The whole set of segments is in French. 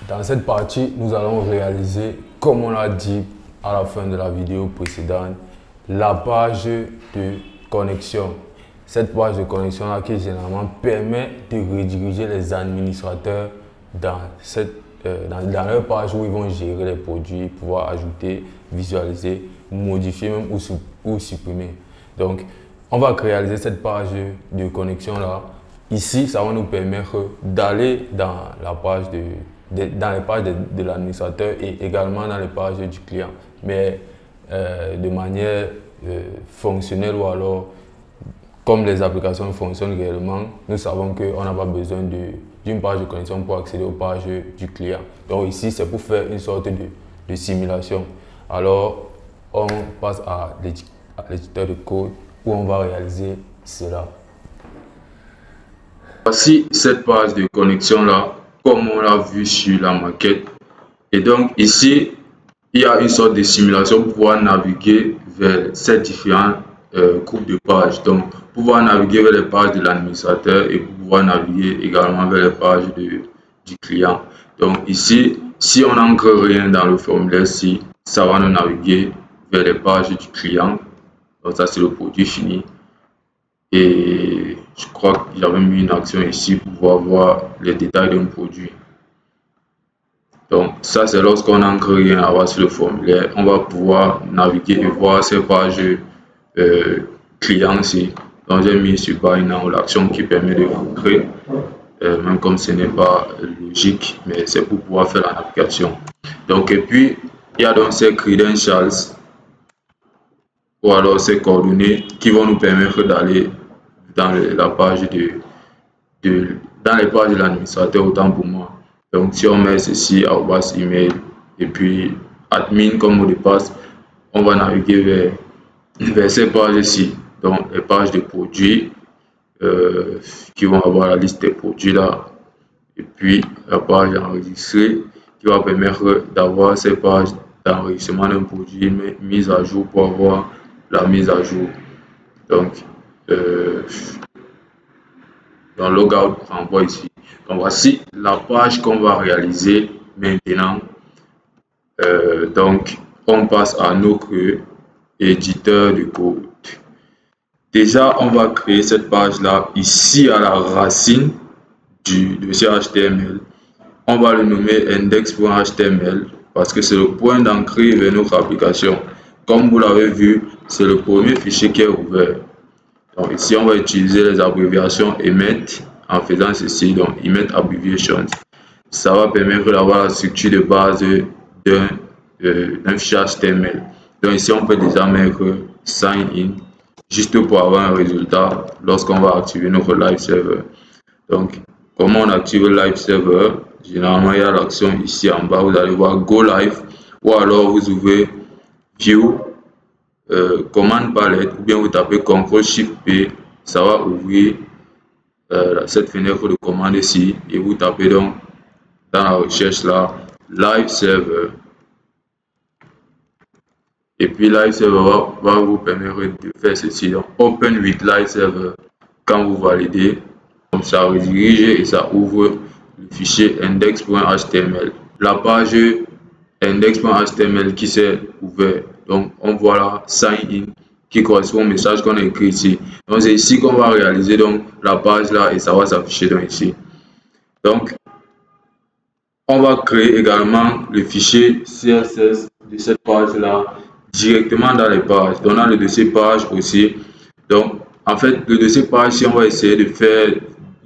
Dans cette partie, nous allons réaliser, comme on l'a dit à la fin de la vidéo précédente, la page de connexion. Cette page de connexion là qui généralement permet de rediriger les administrateurs dans leur page où ils vont gérer les produits, pouvoir ajouter, visualiser, modifier même ou supprimer. Donc, on va réaliser cette page de connexion là. Ici, ça va nous permettre d'aller dans la page dans les pages de l'administrateur et également dans les pages du client, mais de manière fonctionnelle ou alors comme les applications fonctionnent réellement, nous savons qu'on n'a pas besoin d'une page de connexion pour accéder aux pages du client. Donc ici, c'est pour faire une sorte de simulation. Alors, on passe à l'éditeur de code où on va réaliser cela. Voici cette page de connexion là, comme on l'a vu sur la maquette. Et donc ici, il y a une sorte de simulation pour pouvoir naviguer vers ces différents groupes de pages. Donc, pouvoir naviguer vers les pages de l'administrateur et pour pouvoir naviguer également vers les pages du client. Donc ici, si on n'ancre rien dans le formulaire-ci, ça va nous naviguer vers les pages du client. Donc ça, c'est le produit fini. Et je crois que j'avais mis une action ici pour pouvoir voir les détails d'un produit. Donc ça, c'est lorsqu'on n'ancre rien à voir sur le formulaire, on va pouvoir naviguer et voir ces pages clients ici. Donc j'ai mis sur Binance l'action qui permet de créer, même comme ce n'est pas logique, mais c'est pour pouvoir faire la navigation. Donc et puis il y a donc ces credentials ou alors ces coordonnées qui vont nous permettre d'aller dans la page dans les pages de l'administrateur, autant pour moi. Donc si on met ceci email et puis admin comme mot de passe, on va naviguer vers ces pages ici, donc les pages de produits qui vont avoir la liste des produits là, et puis la page enregistrée qui va permettre d'avoir ces pages d'enregistrement d'un produit mise à jour pour avoir la mise à jour. Donc dans logout renvoie ici. Donc voici la page qu'on va réaliser maintenant. Donc on passe à notre éditeur de code. Déjà on va créer cette page là ici à la racine du dossier HTML. On va le nommer index.html parce que c'est le point d'entrée vers notre application. Comme vous l'avez vu, c'est le premier fichier qui est ouvert. Donc ici, on va utiliser les abréviations emmet en faisant ceci, donc emmet abbreviations. Ça va permettre d'avoir la structure de base d'un fichier HTML. Donc ici, on peut déjà mettre sign in juste pour avoir un résultat lorsqu'on va activer notre live server. Donc, comment on active le live server? Généralement, il y a l'action ici en bas, vous allez voir Go Live ou alors vous ouvrez View. Commande palette ou bien vous tapez CTRL-SHIFT-P, ça va ouvrir cette fenêtre de commande ici et vous tapez donc dans la recherche là Live Server et puis Live Server va vous permettre de faire ceci, donc Open with Live Server. Quand vous validez, comme ça redirige et ça ouvre le fichier index.html, la page index.html qui s'est ouverte. Donc on voit là sign in qui correspond au message qu'on a écrit ici. Donc c'est ici qu'on va réaliser donc la page là et ça va s'afficher donc ici. Donc on va créer également le fichier CSS de cette page là directement dans les pages. Donc dans le dossier page aussi. Donc en fait le dossier page, si on va essayer de faire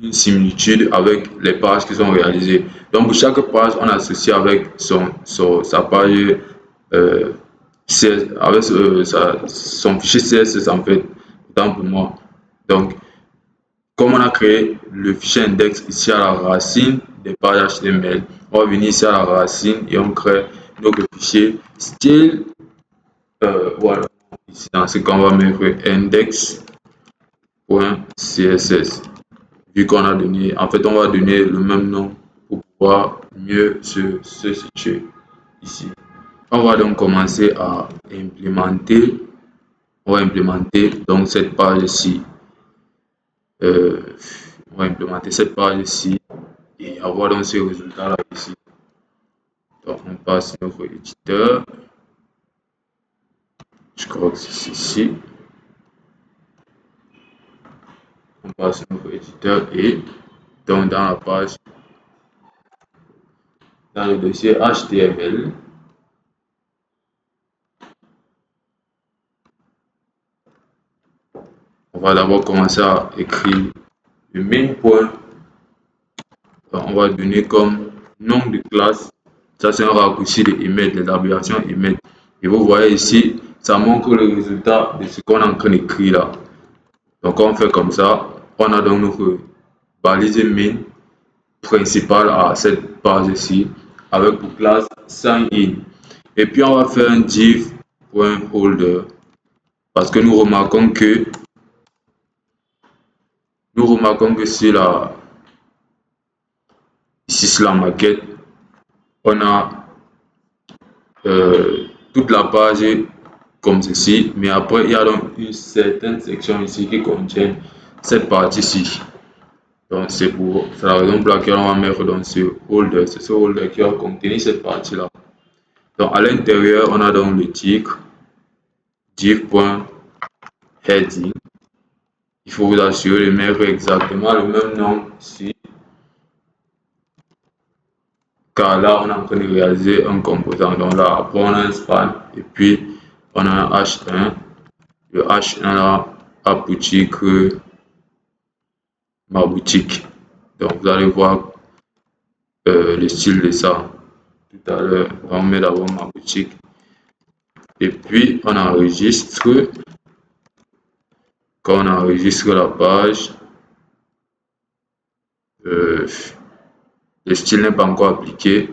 une similitude avec les pages qui sont réalisées. Donc pour chaque page, on associe avec sa page avec son fichier CSS en fait, autant pour moi. Donc, comme on a créé le fichier index ici à la racine des pages HTML, on va venir ici à la racine et on crée notre fichier style. Voilà, ici dans ce qu'on va mettre index.css. Vu qu'on a donné, en fait, on va donner le même nom pour pouvoir mieux se situer ici. On va donc commencer à implémenter, donc cette page-ci. On va implémenter cette page ici et avoir donc ces résultats là ici. Donc on passe notre éditeur. Je crois que c'est ici. On passe notre éditeur et donc dans la page, dans le dossier HTML, on va d'abord commencer à écrire le main point. Donc, on va donner comme nom de classe. Ça, c'est un raccourci de emmet, de l'abréviation emmet. Et vous voyez ici, ça montre le résultat de ce qu'on est en train d'écrire là. Donc, on fait comme ça. On a donc notre balise main principale à cette page ici, avec pour classe sign in. Et puis, on va faire un div.holder parce que nous remarquons que sur la, ici sur la maquette, on a toute la page comme ceci, mais après il y a donc une certaine section ici qui contient cette partie-ci. Donc c'est la raison pour laquelle on va mettre dans ce holder. C'est ce holder qui va contenir cette partie-là. Donc à l'intérieur, on a donc le titre div.heading. Il faut vous assurer de mettre exactement le même nom ici. Car là, on est en train de réaliser un composant. Donc là, après, on a un span et puis on a un H1. Le H1 là a pour titre ma boutique. Donc vous allez voir le style de ça tout à l'heure. On met d'abord ma boutique et puis on enregistre. Quand on enregistre la page, le style n'est pas encore appliqué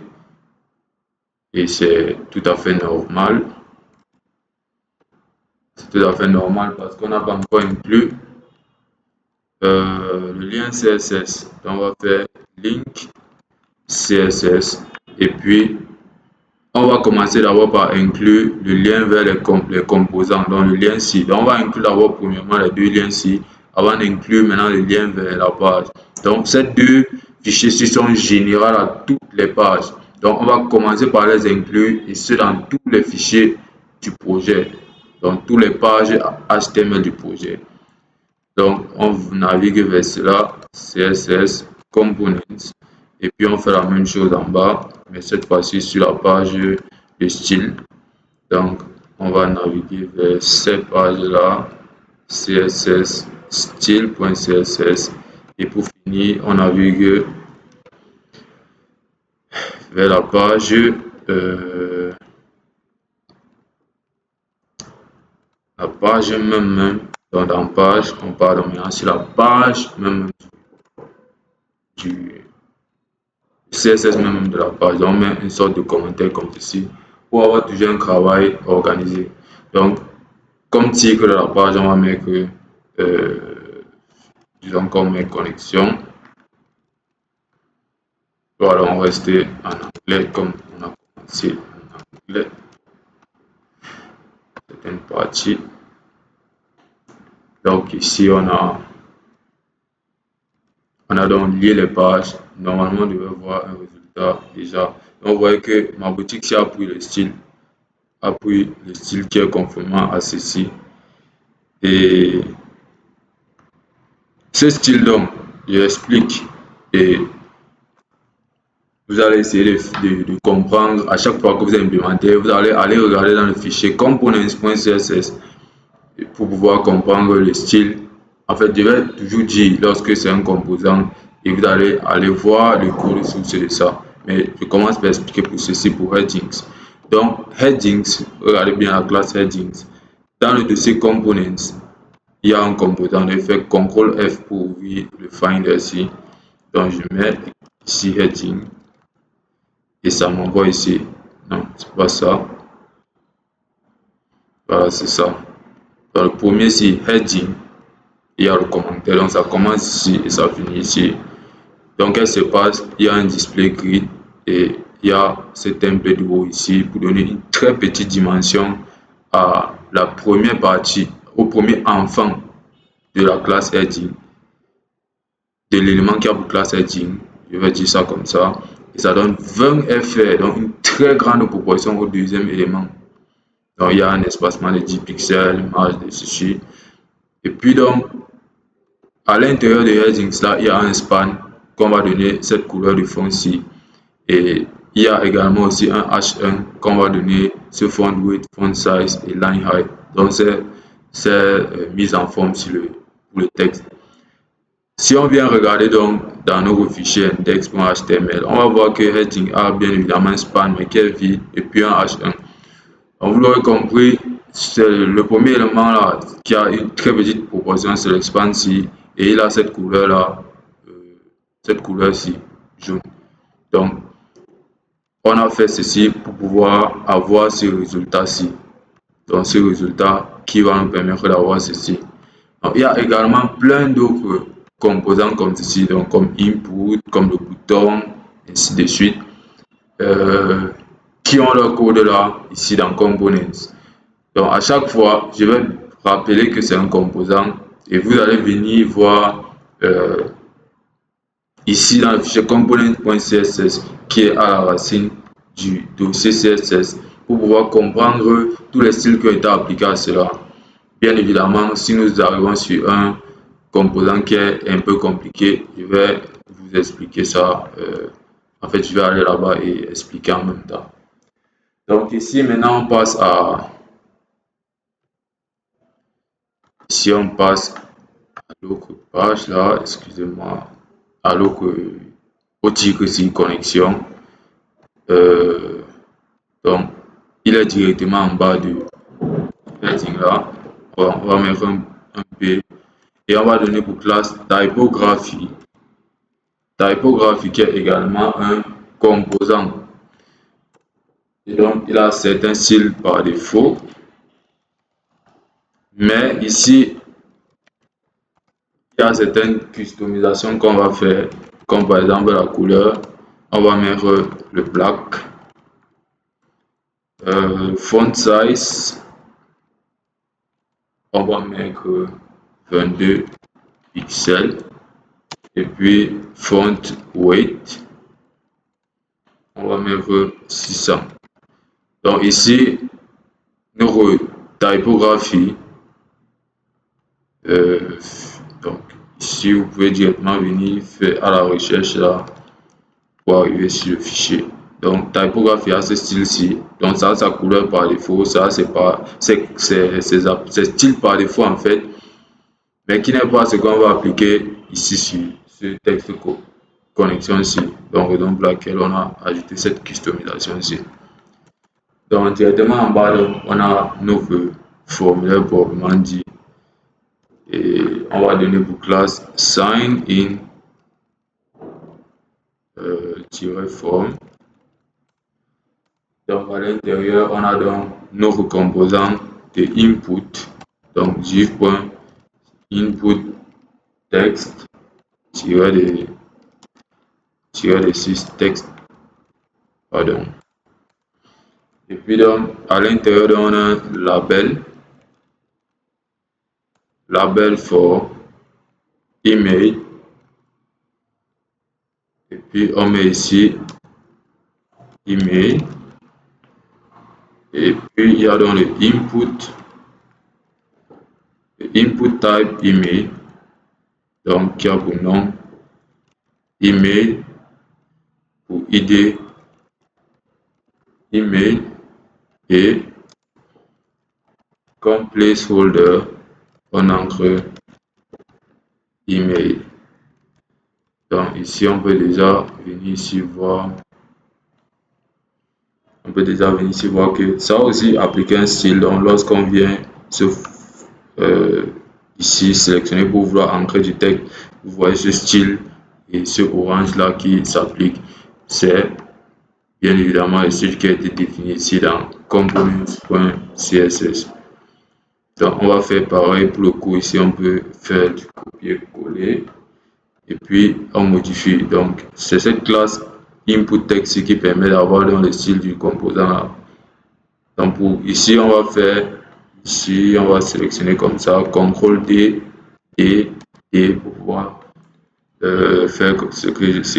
et c'est tout à fait normal. C'est tout à fait normal parce qu'on n'a pas encore inclus le lien CSS. Donc on va faire link CSS et puis on va commencer d'abord par inclure le lien vers les composants, donc le lien ci. Donc on va inclure d'abord premièrement les deux liens ci avant d'inclure maintenant le lien vers la page. Donc ces deux fichiers-ci sont généraux à toutes les pages. Donc on va commencer par les inclure et ce dans tous les fichiers du projet, donc toutes les pages HTML du projet. Donc on navigue vers cela, CSS, Components, et puis on fait la même chose en bas, mais cette fois-ci sur la page de style. Donc on va naviguer vers cette page-là, CSS, style.css, et pour finir, on navigue vers la page même. Donc dans page, on part maintenant sur la page même du CSS même de la page. Donc on met une sorte de commentaire comme ceci pour avoir toujours un travail organisé. Donc comme titre de la page, on va mettre disons comme mes connexions. Voilà, on va rester en anglais comme on a commencé en anglais. C'est une partie. Donc ici on a donc lié les pages. Normalement on devait voir un résultat déjà. Donc, on voit que ma boutique ici appuie le style qui est conformément à ceci. Et ce style donc, je l'explique et vous allez essayer de comprendre à chaque fois que vous implémentez. Vous allez aller regarder dans le fichier components.css pour pouvoir comprendre le style. En fait, je vais toujours dire lorsque c'est un composant et vous allez aller voir le cours de source de ça. Mais je commence par expliquer pour ceci, pour headings. Donc, headings, regardez bien la classe headings. Dans le dossier components, il y a un composant, je fais CTRL F pour ouvrir le Finder ici. Donc, je mets ici heading et ça m'envoie ici. Non, c'est pas ça. Voilà, c'est ça. Dans le premier, c'est heading. Il y a le commentaire, donc ça commence ici et ça finit ici. Donc, qu'est-ce qui se passe? Il y a un display grid et il y a ce template de haut ici pour donner une très petite dimension à la première partie, au premier enfant de la classe heading. de l'élément qui a pour classe heading, je vais dire ça comme ça, et ça donne 20 FR, donc une très grande proportion au deuxième élément. Donc il y a un espacement de 10 pixels, marge de ceci. Et puis donc, à l'intérieur de headings là, il y a un span qu'on va donner cette couleur de fond-ci. Et il y a également aussi un H1 qu'on va donner ce font width, font size et line height. Donc c'est mise en forme pour le texte. Si on vient regarder donc dans nos fichiers index.html, on va voir que heading a bien évidemment un span mais qui est vide et puis un H1. Donc vous l'aurez compris, c'est le premier élément là qui a une très petite proportion, c'est l'expansion et il a cette couleur là, cette couleur-ci, jaune. Donc on a fait ceci pour pouvoir avoir ce résultat-ci. Donc ce résultat qui va nous permettre d'avoir ceci. Donc, il y a également plein d'autres composants comme ceci, donc comme input, comme le bouton, ainsi de suite, qui ont leur code là, ici dans components. Donc à chaque fois, je vais rappeler que c'est un composant et vous allez venir voir ici dans le fichier component.css qui est à la racine du dossier CSS pour pouvoir comprendre tous les styles qui ont été appliqués à cela. Bien évidemment, si nous arrivons sur un composant qui est un peu compliqué, je vais vous expliquer ça. En fait, je vais aller là-bas et expliquer en même temps. Donc ici, maintenant, on passe à... Ici, on passe à l'autre page là, excusez-moi, à l'autre au titre ici, connexion. Donc, il est directement en bas du heading là. On va mettre un P et on va donner pour classe typographie. Typographie qui est également un composant. Et donc, il a certains styles par défaut. Mais ici, il y a certaines customisations qu'on va faire, comme par exemple la couleur. On va mettre le black. Font size, on va mettre 22 pixels. Et puis font weight, on va mettre 600. Donc ici, notre typographie. Donc ici, vous pouvez directement venir faire à la recherche là pour arriver sur le fichier. Donc typographie a ce style-ci. Donc ça a sa couleur par défaut. Ça c'est pas c'est style par défaut en fait, mais qui n'est pas ce qu'on va appliquer ici sur ce texte connexion-ci. Donc raison pour laquelle on a ajouté cette customisation-ci. Donc directement en bas, on a notre formulaire proprement dit. Et on va donner pour classe sign in form. Donc à l'intérieur, on a donc notre composant de input. Donc div.input text tiré de 6 texte. Pardon. Et puis donc à l'intérieur, on a label for email. Et puis on met ici email. Et puis il y a donc le input type email. Donc qui a pour nom email, pour id email et comme placeholder on entre email. Donc ici on peut déjà venir ici voir. On peut déjà venir ici voir que ça aussi appliquer un style. Donc lorsqu'on vient ici sélectionner pour vouloir ancrer du texte, vous voyez ce style et ce orange là qui s'applique. C'est bien évidemment le style qui a été défini ici dans components.css. Donc on va faire pareil pour le coup. Ici on peut faire du copier-coller et puis on modifie. Donc c'est cette classe input text qui permet d'avoir dans le style du composant là. Donc pour ici on va faire ici on va sélectionner comme ça, CTRL D et pour pouvoir faire ce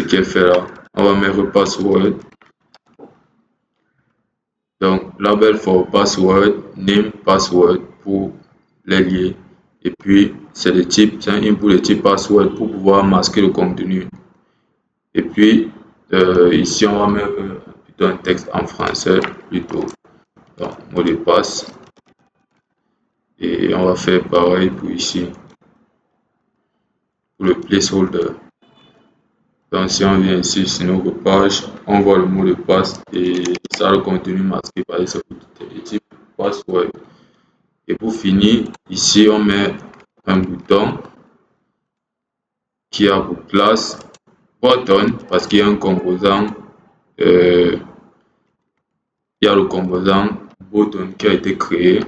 qui est fait là. On va mettre password. Donc, label for password, name password pour les lier. Et puis, c'est un input de type password pour pouvoir masquer le contenu. Et puis, ici, on va mettre plutôt un texte en français plutôt. Donc, mot de passe. Et on va faire pareil pour ici. Pour le placeholder. Donc, si on vient ici sur notre page, on voit le mot de passe et ça le contenu masqué par exemple le type password. Et pour finir, ici, on met un bouton qui a pour classe button parce qu'il y a un composant, il y a le composant button qui a été créé.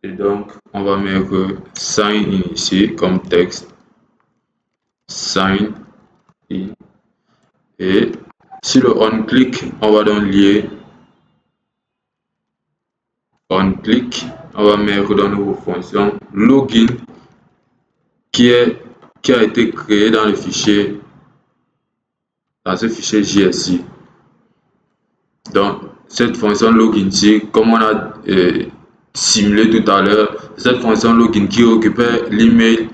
Et donc, on va mettre sign in ici comme texte. Sign in. Et si le on-click, on va donc lier on-click, on va mettre dans nos fonctions login qui a été créé dans le fichier, dans ce fichier JSI. Donc, cette fonction login ici, comme on a simulé tout à l'heure, cette fonction login qui récupère l'email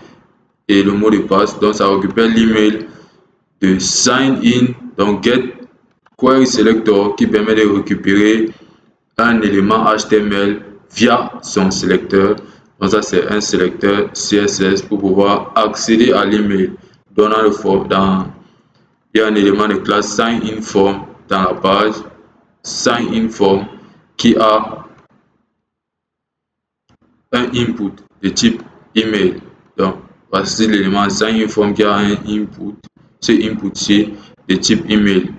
et le mot de passe. Donc, ça récupère l'email de sign in, donc get query selector qui permet de récupérer un élément HTML via son sélecteur. Donc, ça, c'est un sélecteur CSS pour pouvoir accéder à l'email. Donc, il y a un élément de classe sign in form dans la page sign in form qui a un input de type email. Donc, voici l'élément sign in form qui a un input, ce input-ci de type email.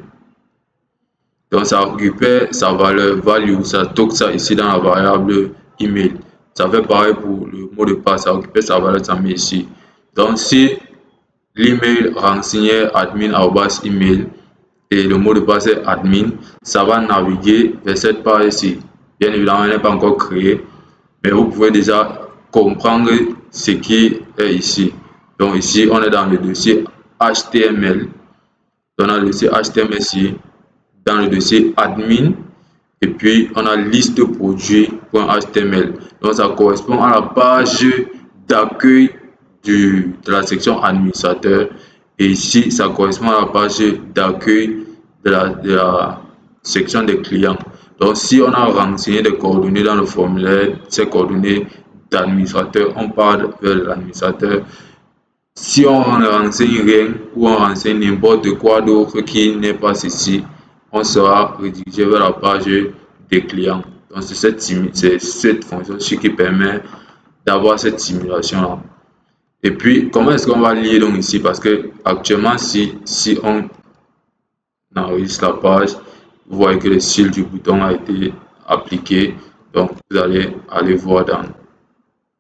Donc, ça récupère sa valeur value, ça stocke ça ici dans la variable email. Ça fait pareil pour le mot de passe, ça récupère sa valeur, ça met ici. Donc, si l'email renseigné admin@email et le mot de passe est admin, ça va naviguer vers cette page ici. Bien évidemment, elle n'est pas encore créée, mais vous pouvez déjà comprendre ce qui est ici. Donc ici, on est dans le dossier HTML. On a le dossier HTML ici, dans le dossier admin, et puis on a liste produit.html. Donc ça correspond à la page d'accueil de la section administrateur. Et ici, ça correspond à la page d'accueil de la section des clients. Donc, si on a renseigné des coordonnées dans le formulaire, ces coordonnées d'administrateur, on part vers l'administrateur. Si on ne renseigne rien ou on renseigne n'importe quoi d'autre qui n'est pas ceci, on sera redirigé vers la page des clients. Donc, c'est cette fonction-ci qui permet d'avoir cette simulation-là. Et puis, comment est-ce qu'on va lier donc ici? Parce que actuellement, si on enregistre la page, vous voyez que le style du bouton a été appliqué. Donc, vous allez aller voir dans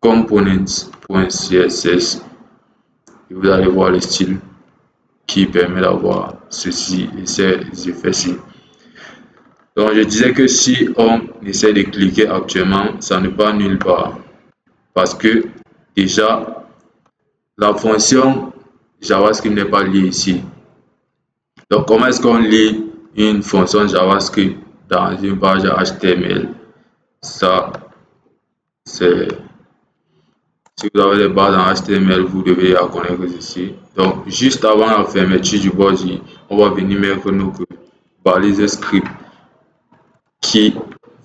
components.css et vous allez voir le style qui permet d'avoir ceci et ces effets-ci. Donc, je disais que si on essaie de cliquer actuellement, ça ne part nulle part. Parce que déjà, la fonction JavaScript n'est pas liée ici. Donc, comment est-ce qu'on lit une fonction JavaScript dans une page HTML? Ça, c'est... Si vous avez des bases en HTML, vous devez la connaître ici. Donc, juste avant la fermeture du body, on va venir mettre notre balise script qui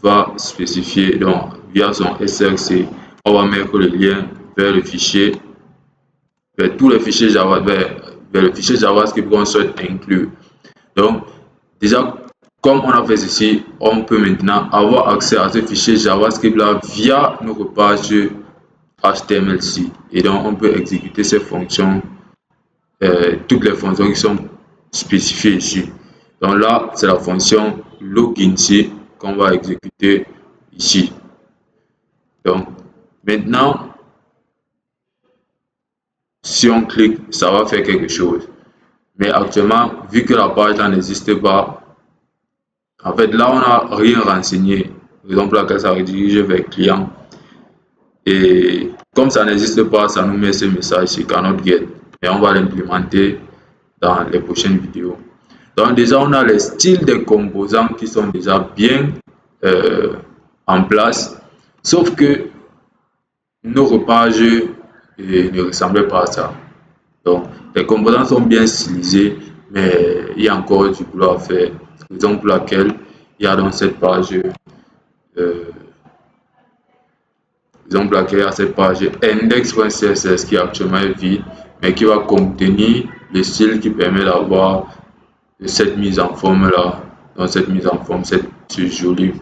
va spécifier, donc, via son SRC, on va mettre le lien vers le fichier, vers tous les fichiers vers le fichier JavaScript qu'on souhaite inclure. Donc, déjà, comme on a fait ceci, on peut maintenant avoir accès à ce fichier JavaScript là via notre page HTML-ci. Et donc, on peut exécuter ces fonctions, toutes les fonctions qui sont spécifiées ici. Donc là, c'est la fonction login-ci qu'on va exécuter ici. Donc, maintenant, si on clique, ça va faire quelque chose. Mais actuellement, vu que la page là n'existe pas, en fait, là, on n'a rien renseigné. Par exemple, là, ça redirige vers client. Et comme ça n'existe pas, ça nous met ce message ici, cannot get. et on va l'implémenter dans les prochaines vidéos. Donc déjà, on a les styles des composants qui sont déjà bien en place, sauf que nos repages ne ressemblaient pas à ça. Donc, les composants sont bien stylisés, mais il y a encore du boulot à faire. Raison pour laquelle il y a dans cette page, raison pour laquelle il y a cette page index.css qui actuellement est vide, mais qui va contenir le style qui permet d'avoir cette mise en forme là, dans cette mise en forme, cette jolie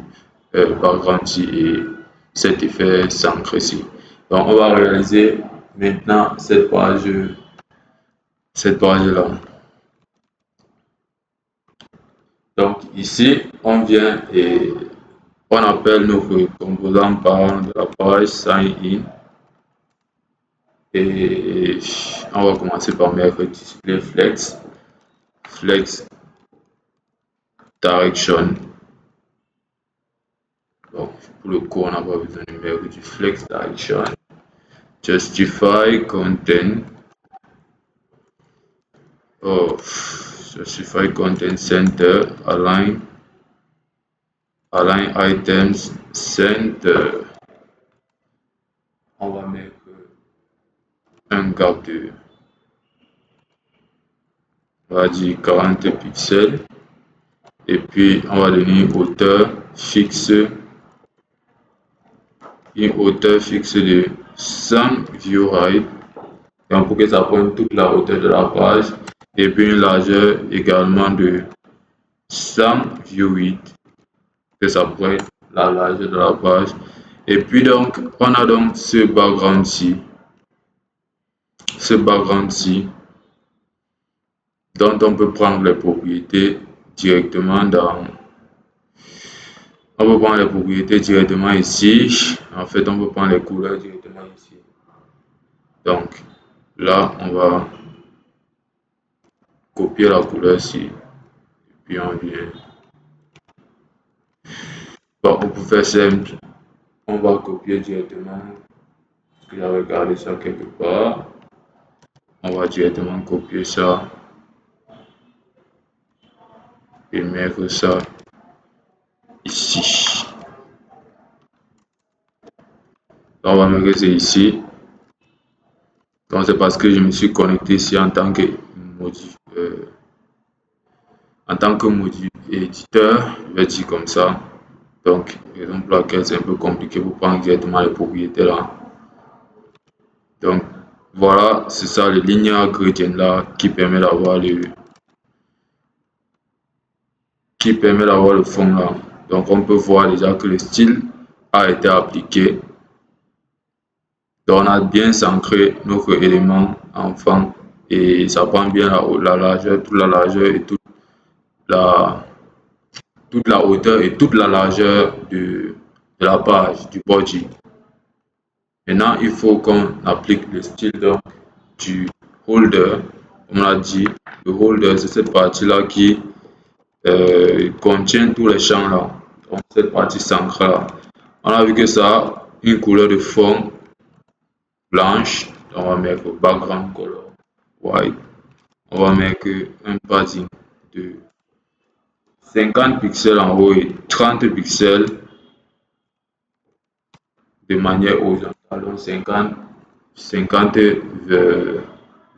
background et cet effet centré-ci. Donc, on va réaliser maintenant cette page là. Donc ici, on vient et on appelle notre composant parent de la page sign in et on va commencer par mettre display flex direction. Donc pour le coup, on n'a pas besoin de mettre du flex direction. Justify content. Oh, justify content center align items center. On va mettre un gap de, on va dire 40 pixels. Et puis on va donner une hauteur fixe de 100 view height, donc pour que ça prenne toute la hauteur de la page, et puis une largeur également de 100 view width, que ça prenne la largeur de la page. Et puis donc on a donc ce background-ci dont on peut prendre les propriétés directement dans. On peut prendre les propriétés directement ici. En fait, on peut prendre les couleurs directement ici. Donc, là, on va copier la couleur ici. Et puis, on vient. Bon, pour faire simple, on va copier directement. Parce que j'avais gardé ça quelque part. On va directement copier ça. Et mettre ça ici. On va mettre ça ici. Donc c'est parce que je me suis connecté ici en tant que éditeur, je vais dire comme ça. Donc, raison pour laquelle c'est un peu compliqué pour prendre directement les propriétés là. Donc, voilà, c'est ça le linear gradient là qui permet d'avoir le fond là. Donc, on peut voir déjà que le style a été appliqué. Donc, on a bien centré notre élément enfant et ça prend bien la largeur, toute la largeur et toute la hauteur et toute la largeur de la page, du body. Maintenant, il faut qu'on applique le style donc, du holder. On a dit, le holder, c'est cette partie-là qui contient tous les champs là. Donc, cette partie centrale là. On a vu que ça a une couleur de fond blanche. On va mettre background color white. On va mettre un padding de 50 pixels en haut et 30 pixels de manière horizontale. Donc 50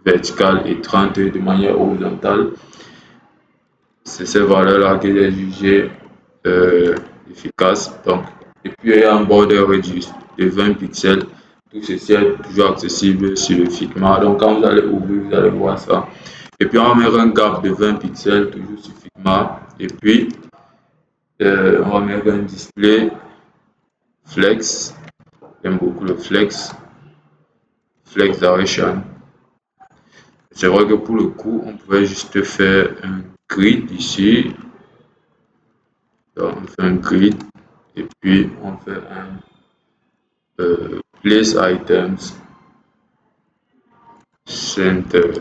verticale et 30 de manière horizontale. C'est ces valeurs-là que j'ai jugées efficaces. Donc, et puis il y a un border radius de 20 pixels. Tout ceci est toujours accessible sur le Figma. Donc quand vous allez ouvrir, vous allez voir ça. Et puis on va mettre un gap de 20 pixels toujours sur Figma. Et puis on va mettre un display flex. J'aime beaucoup le flex direction. C'est vrai que pour le coup, on pouvait juste faire un grid ici. Donc, on fait un grid et puis on fait un place items center.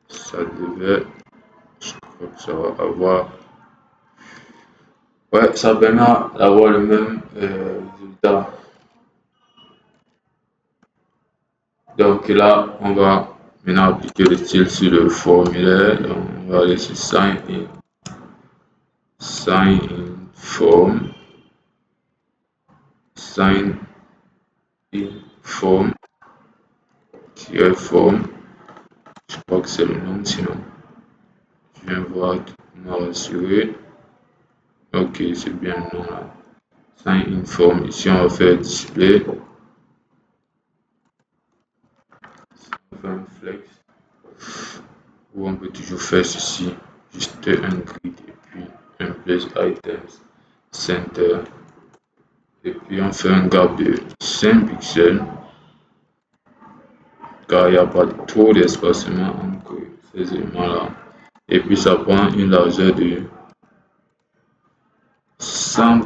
Ça devait, je crois que ça va avoir. Ouais, ça permet d'avoir le même résultat. Donc là, on va maintenant appliquer le style sur le formulaire. Donc, on va aller sur sign in form, sign in form, form. Je crois que c'est le nom, sinon je viens voir pour me rassurer. Ok, c'est bien le nom là. Sign in form. Ici, on va faire display. On va faire un flex. Ou on peut toujours faire ceci. Juste un grid et puis un place items center. Et puis on fait un gap de 5 pixels. Car il n'y a pas trop d'espacement entre ces éléments là. Et puis ça prend une largeur de 100%.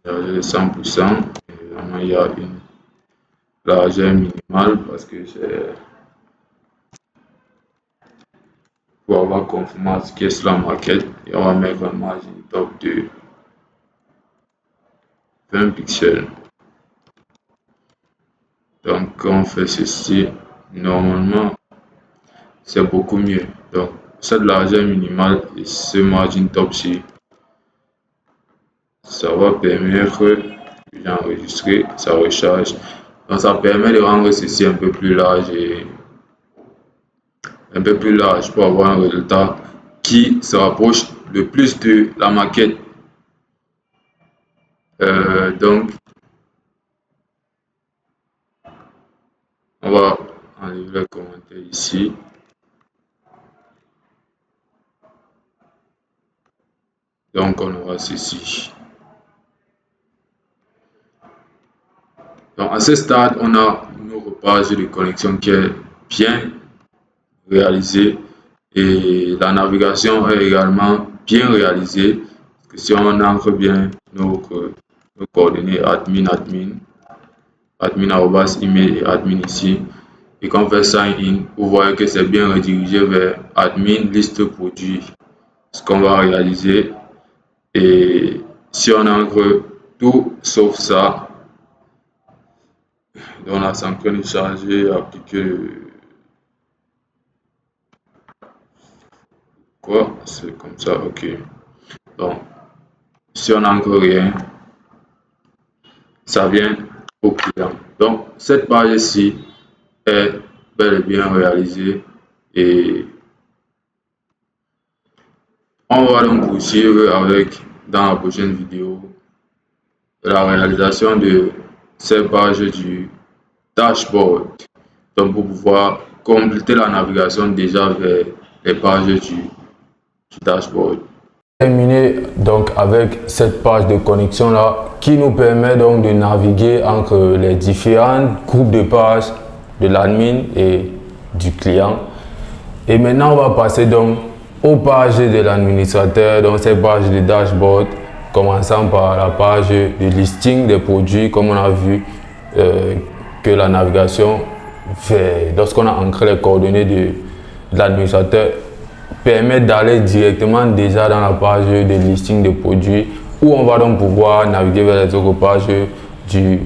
Largeur de 100%. Évidemment, il y a une largeur minimale parce que c'est pour avoir conformément à ce qui est sur la maquette. Et on va mettre un margin top de 20 pixels. Donc quand on fait ceci, normalement c'est beaucoup mieux. Donc cette largeur minimale et ce margin top-ci, ça va permettre, j'ai enregistré, ça recharge. Donc ça permet de rendre ceci un peu plus large et un peu plus large pour avoir un résultat qui se rapproche le plus de la maquette. Donc on va enlever les commentaires ici. Donc on aura ceci. Donc à ce stade, on a notre page de connexion qui est bien réalisée et la navigation est également bien réalisée. Parce que si on entre bien nos coordonnées admin, email et admin ici, et qu'on fait sign in, vous voyez que c'est bien redirigé vers admin liste produit, ce qu'on va réaliser. Et si on entre tout sauf ça, donc la synchrone chargée, appliquer quoi, c'est comme ça, ok. Donc si on n'entre rien, ça vient au client. Donc cette page ici est bel et bien réalisée et on va donc poursuivre avec, dans la prochaine vidéo, la réalisation de ces pages du dashboard. Donc pour pouvoir compléter la navigation déjà vers les pages du dashboard. Terminé donc avec cette page de connexion là qui nous permet donc de naviguer entre les différents groupes de pages de l'admin et du client. Et maintenant on va passer donc aux pages de l'administrateur, donc ces pages de dashboard, commençant par la page de listing des produits, comme on a vu que la navigation fait lorsqu'on a ancré les coordonnées de l'administrateur, permet d'aller directement déjà dans la page de listing de produits où on va donc pouvoir naviguer vers les autres pages du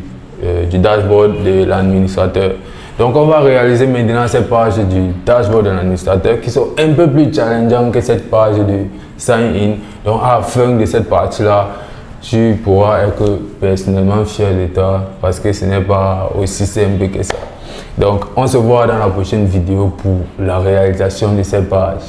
dashboard de l'administrateur. Donc on va réaliser maintenant ces pages du dashboard de l'administrateur qui sont un peu plus challengeantes que cette page de sign in. Donc à la fin de cette partie là, tu pourras être personnellement fier de toi parce que ce n'est pas aussi simple que ça. Donc on se voit dans la prochaine vidéo pour la réalisation de ces pages.